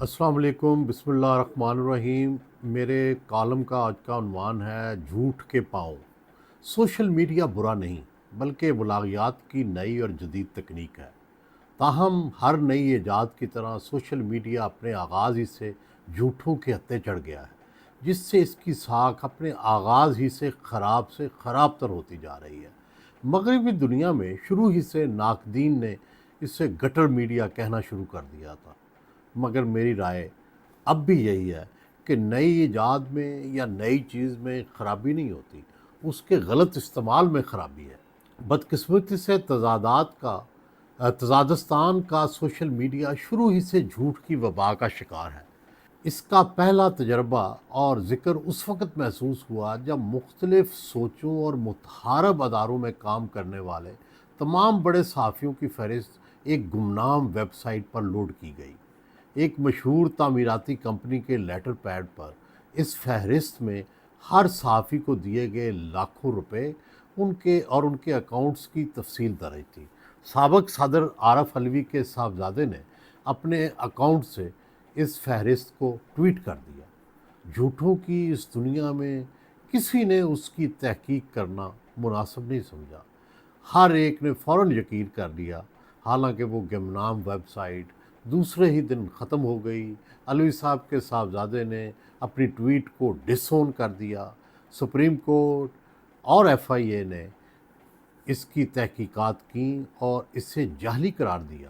السلام علیکم، بسم اللہ الرحمن الرحیم۔ میرے کالم کا آج کا عنوان ہے جھوٹ کے پاؤں۔ سوشل میڈیا برا نہیں بلکہ بلاغیات کی نئی اور جدید تکنیک ہے۔ تاہم ہر نئی ایجاد کی طرح سوشل میڈیا اپنے آغاز ہی سے جھوٹوں کے ہتھے چڑھ گیا ہے، جس سے اس کی ساکھ اپنے آغاز ہی سے خراب تر ہوتی جا رہی ہے۔ مغربی دنیا میں شروع ہی سے ناقدین نے اسے گٹر میڈیا کہنا شروع کر دیا تھا، مگر میری رائے اب بھی یہی ہے کہ نئی ایجاد میں یا نئی چیز میں خرابی نہیں ہوتی، اس کے غلط استعمال میں خرابی ہے۔ بدقسمتی سے تزادستان کا سوشل میڈیا شروع ہی سے جھوٹ کی وبا کا شکار ہے۔ اس کا پہلا تجربہ اور ذکر اس وقت محسوس ہوا جب مختلف سوچوں اور متحارب اداروں میں کام کرنے والے تمام بڑے صحافیوں کی فہرست ایک گمنام ویب سائٹ پر لوڈ کی گئی۔ ایک مشہور تعمیراتی کمپنی کے لیٹر پیڈ پر اس فہرست میں ہر صحافی کو دیے گئے لاکھوں روپے ان کے اکاؤنٹس کی تفصیل درج تھی۔ سابق صدر عارف علوی کے صاحبزادے نے اپنے اکاؤنٹ سے اس فہرست کو ٹویٹ کر دیا۔ جھوٹوں کی اس دنیا میں کسی نے اس کی تحقیق کرنا مناسب نہیں سمجھا۔ ہر ایک نے فوراً یقین کر لیا، حالانکہ وہ گمنام ویب سائٹ دوسرے ہی دن ختم ہو گئی۔ علوی صاحب کے صاحبزادے نے اپنی ٹویٹ کو ڈس اون کر دیا۔ سپریم کورٹ اور ایف آئی اے نے اس کی تحقیقات کیں اور اسے جعلی قرار دیا۔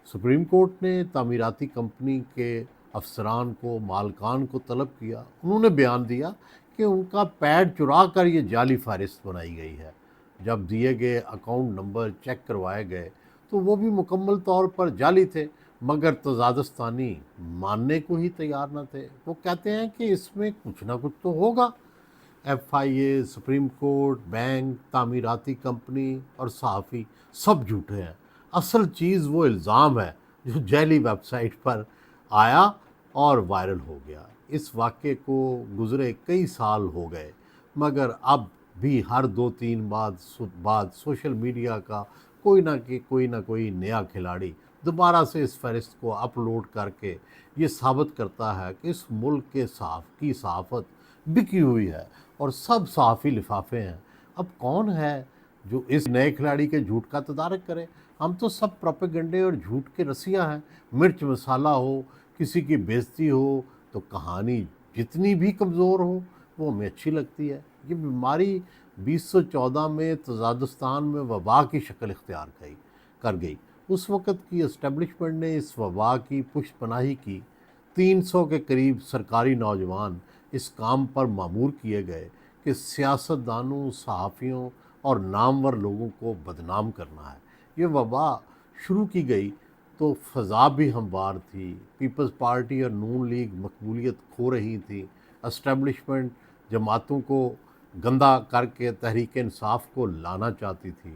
سپریم کورٹ نے تعمیراتی کمپنی کے افسران کو، مالکان کو طلب کیا۔ انہوں نے بیان دیا کہ ان کا پیڈ چرا کر یہ جعلی فہرست بنائی گئی ہے۔ جب دیے گئے اکاؤنٹ نمبر چیک کروائے گئے تو وہ بھی مکمل طور پر جعلی تھے، مگر تزادستانی ماننے کو ہی تیار نہ تھے۔ وہ کہتے ہیں کہ اس میں کچھ نہ کچھ تو ہوگا۔ ایف آئی اے، سپریم کورٹ، بینک، تعمیراتی کمپنی اور صحافی سب جھوٹے ہیں۔ اصل چیز وہ الزام ہے جو جعلی ویب سائٹ پر آیا اور وائرل ہو گیا۔ اس واقعے کو گزرے کئی سال ہو گئے، مگر اب بھی ہر 2-3 بعد سوشل میڈیا کا کوئی نہ کوئی نیا کھلاڑی دوبارہ سے اس فہرست کو اپلوڈ کر کے یہ ثابت کرتا ہے کہ اس ملک کی صحافت بکی ہوئی ہے اور سب صحافی لفافے ہیں۔ اب کون ہے جو اس نئے کھلاڑی کے جھوٹ کا تدارک کرے؟ ہم تو سب پروپیگنڈے اور جھوٹ کے رسیاں ہیں۔ مرچ مسالہ ہو، کسی کی بےعزتی ہو تو کہانی جتنی بھی کمزور ہو وہ ہمیں اچھی لگتی ہے۔ یہ بیماری 2014 میں تزادستان میں وبا کی شکل اختیار کر گئی۔ اس وقت کی اسٹیبلشمنٹ نے اس وبا کی پشت پناہی کی۔ 300 کے قریب سرکاری نوجوان اس کام پر مامور کیے گئے کہ سیاستدانوں، صحافیوں اور نامور لوگوں کو بدنام کرنا ہے۔ یہ وبا شروع کی گئی تو فضا بھی ہموار تھی۔ پیپلز پارٹی اور نون لیگ مقبولیت کھو رہی تھی۔ اسٹیبلشمنٹ جماعتوں کو گندا کر کے تحریک انصاف کو لانا چاہتی تھی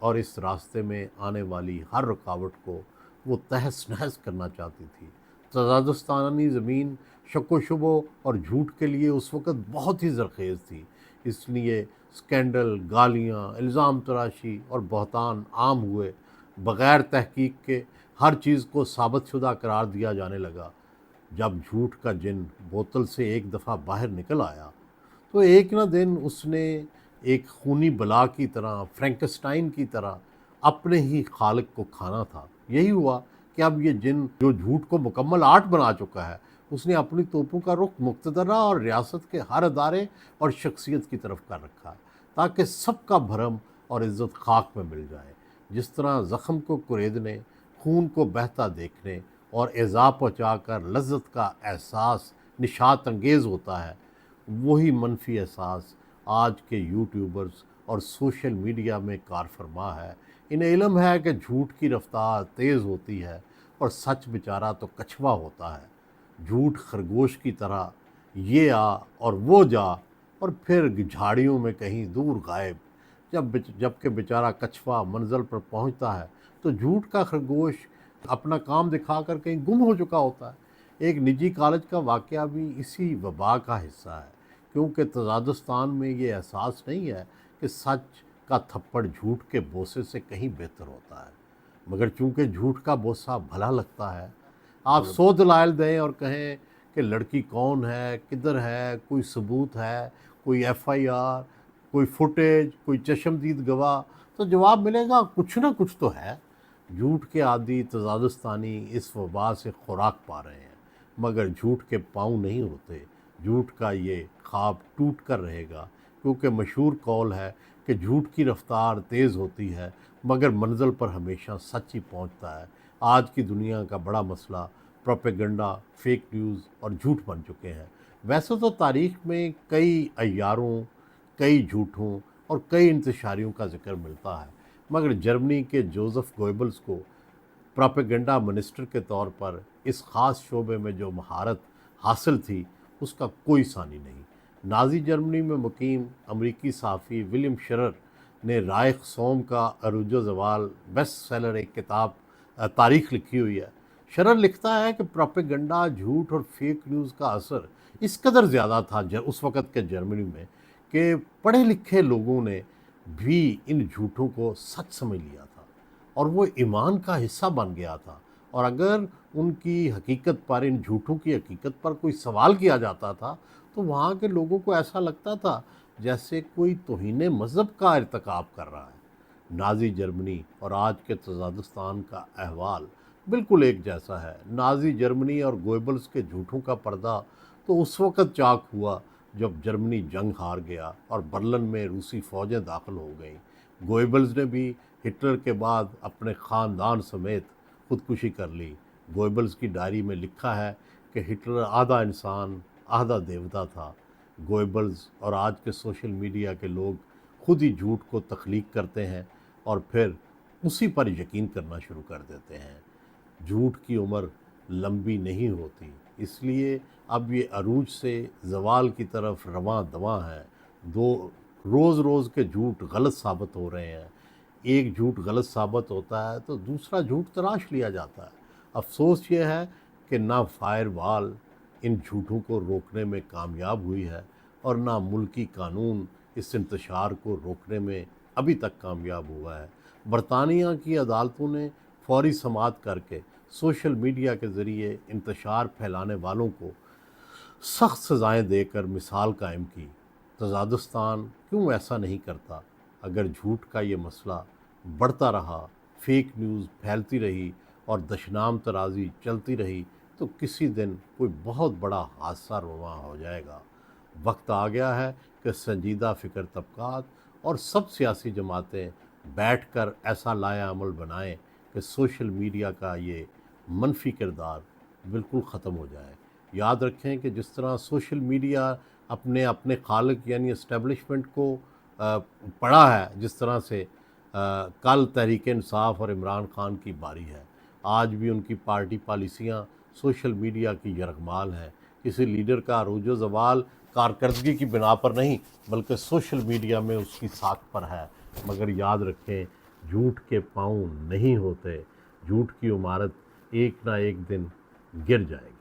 اور اس راستے میں آنے والی ہر رکاوٹ کو وہ تہس نہس کرنا چاہتی تھی۔ تزادستانی زمین شک و شبہ اور جھوٹ کے لیے اس وقت بہت ہی زرخیز تھی، اس لیے سکینڈل، گالیاں، الزام تراشی اور بہتان عام ہوئے۔ بغیر تحقیق کے ہر چیز کو ثابت شدہ قرار دیا جانے لگا۔ جب جھوٹ کا جن بوتل سے ایک دفعہ باہر نکل آیا تو ایک نہ دن اس نے ایک خونی بلا کی طرح، فرینکسٹائن کی طرح اپنے ہی خالق کو کھانا تھا۔ یہی ہوا کہ اب یہ جن جو جھوٹ کو مکمل آرٹ بنا چکا ہے، اس نے اپنی توپوں کا رخ مقتدرہ اور ریاست کے ہر ادارے اور شخصیت کی طرف کر رکھا تاکہ سب کا بھرم اور عزت خاک میں مل جائے۔ جس طرح زخم کو کریدنے، خون کو بہتا دیکھنے اور ایذا پہنچا کر لذت کا احساس نشاط انگیز ہوتا ہے، وہی منفی احساس آج کے یوٹیوبرز اور سوشل میڈیا میں کار فرما ہے۔ انہیں علم ہے کہ جھوٹ کی رفتار تیز ہوتی ہے اور سچ بیچارہ تو کچھوا ہوتا ہے۔ جھوٹ خرگوش کی طرح یہ آ اور وہ جا اور پھر جھاڑیوں میں کہیں دور غائب۔ جب کہ بیچارہ کچھوا منزل پر پہنچتا ہے تو جھوٹ کا خرگوش اپنا کام دکھا کر کہیں گم ہو چکا ہوتا ہے۔ ایک نجی کالج کا واقعہ بھی اسی وبا کا حصہ ہے، کیونکہ تزادستان میں یہ احساس نہیں ہے کہ سچ کا تھپڑ جھوٹ کے بوسے سے کہیں بہتر ہوتا ہے، مگر چونکہ جھوٹ کا بوسہ بھلا لگتا ہے، آپ 100 دلائل دیں اور کہیں کہ لڑکی کون ہے، کدھر ہے، کوئی ثبوت ہے، کوئی ایف آئی آر، کوئی فوٹیج، کوئی چشمدید گواہ، تو جواب ملے گا کچھ نہ کچھ تو ہے۔ جھوٹ کے عادی تزادستانی اس وبا سے خوراک پا رہے ہیں، مگر جھوٹ کے پاؤں نہیں ہوتے۔ جھوٹ کا یہ خواب ٹوٹ کر رہے گا، کیونکہ مشہور قول ہے کہ جھوٹ کی رفتار تیز ہوتی ہے مگر منزل پر ہمیشہ سچ ہی پہنچتا ہے۔ آج کی دنیا کا بڑا مسئلہ پروپیگنڈا، فیک نیوز اور جھوٹ بن چکے ہیں۔ ویسے تو تاریخ میں کئی عیاروں، کئی جھوٹوں اور کئی انتشاریوں کا ذکر ملتا ہے، مگر جرمنی کے جوزف گوئبلز کو پروپیگنڈا منسٹر کے طور پر اس خاص شعبے میں جو مہارت حاصل تھی اس کا کوئی ثانی نہیں۔ نازی جرمنی میں مقیم امریکی صحافی ولیم شرر نے رائخ سوم کا عروج و زوال بیسٹ سیلر ایک کتاب تاریخ لکھی ہوئی ہے۔ شرر لکھتا ہے کہ پروپیگنڈا، جھوٹ اور فیک نیوز کا اثر اس قدر زیادہ تھا اس وقت کے جرمنی میں کہ پڑھے لکھے لوگوں نے بھی ان جھوٹوں کو سچ سمجھ لیا تھا اور وہ ایمان کا حصہ بن گیا تھا، اور اگر ان کی حقیقت پر، ان جھوٹوں کی حقیقت پر کوئی سوال کیا جاتا تھا تو وہاں کے لوگوں کو ایسا لگتا تھا جیسے کوئی توہین مذہب کا ارتکاب کر رہا ہے۔ نازی جرمنی اور آج کے تزادستان کا احوال بالکل ایک جیسا ہے۔ نازی جرمنی اور گوئبلز کے جھوٹوں کا پردہ تو اس وقت چاک ہوا جب جرمنی جنگ ہار گیا اور برلن میں روسی فوجیں داخل ہو گئیں۔ گوئبلز نے بھی ہٹلر کے بعد اپنے خاندان سمیت خودکشی کر لی۔ گوئبلز کی ڈائری میں لکھا ہے کہ ہٹلر آدھا انسان آدھا دیوتا تھا۔ گوئبلز اور آج کے سوشل میڈیا کے لوگ خود ہی جھوٹ کو تخلیق کرتے ہیں اور پھر اسی پر یقین کرنا شروع کر دیتے ہیں۔ جھوٹ کی عمر لمبی نہیں ہوتی، اس لیے اب یہ عروج سے زوال کی طرف رواں دواں ہے۔ روز روز کے جھوٹ غلط ثابت ہو رہے ہیں۔ ایک جھوٹ غلط ثابت ہوتا ہے تو دوسرا جھوٹ تراش لیا جاتا ہے۔ افسوس یہ ہے کہ نہ فائر وال ان جھوٹوں کو روکنے میں کامیاب ہوئی ہے اور نہ ملکی قانون اس انتشار کو روکنے میں ابھی تک کامیاب ہوا ہے۔ برطانیہ کی عدالتوں نے فوری سماعت کر کے سوشل میڈیا کے ذریعے انتشار پھیلانے والوں کو سخت سزائیں دے کر مثال قائم کی۔ تزادستان کیوں ایسا نہیں کرتا؟ اگر جھوٹ کا یہ مسئلہ بڑھتا رہا، فیک نیوز پھیلتی رہی اور دشنام ترازی چلتی رہی تو کسی دن کوئی بہت بڑا حادثہ رواں ہو جائے گا۔ وقت آ گیا ہے کہ سنجیدہ فکر طبقات اور سب سیاسی جماعتیں بیٹھ کر ایسا لائحہ عمل بنائیں کہ سوشل میڈیا کا یہ منفی کردار بالکل ختم ہو جائے۔ یاد رکھیں کہ جس طرح سوشل میڈیا اپنے خالق یعنی اسٹیبلشمنٹ کو پڑھا ہے، جس طرح سے کل تحریک انصاف اور عمران خان کی باری ہے، آج بھی ان کی پارٹی پالیسیاں سوشل میڈیا کی یرغمال ہیں۔ کسی لیڈر کا عروج و زوال کارکردگی کی بنا پر نہیں بلکہ سوشل میڈیا میں اس کی ساکھ پر ہے۔ مگر یاد رکھیں، جھوٹ کے پاؤں نہیں ہوتے، جھوٹ کی عمارت ایک نہ ایک دن گر جائے گی۔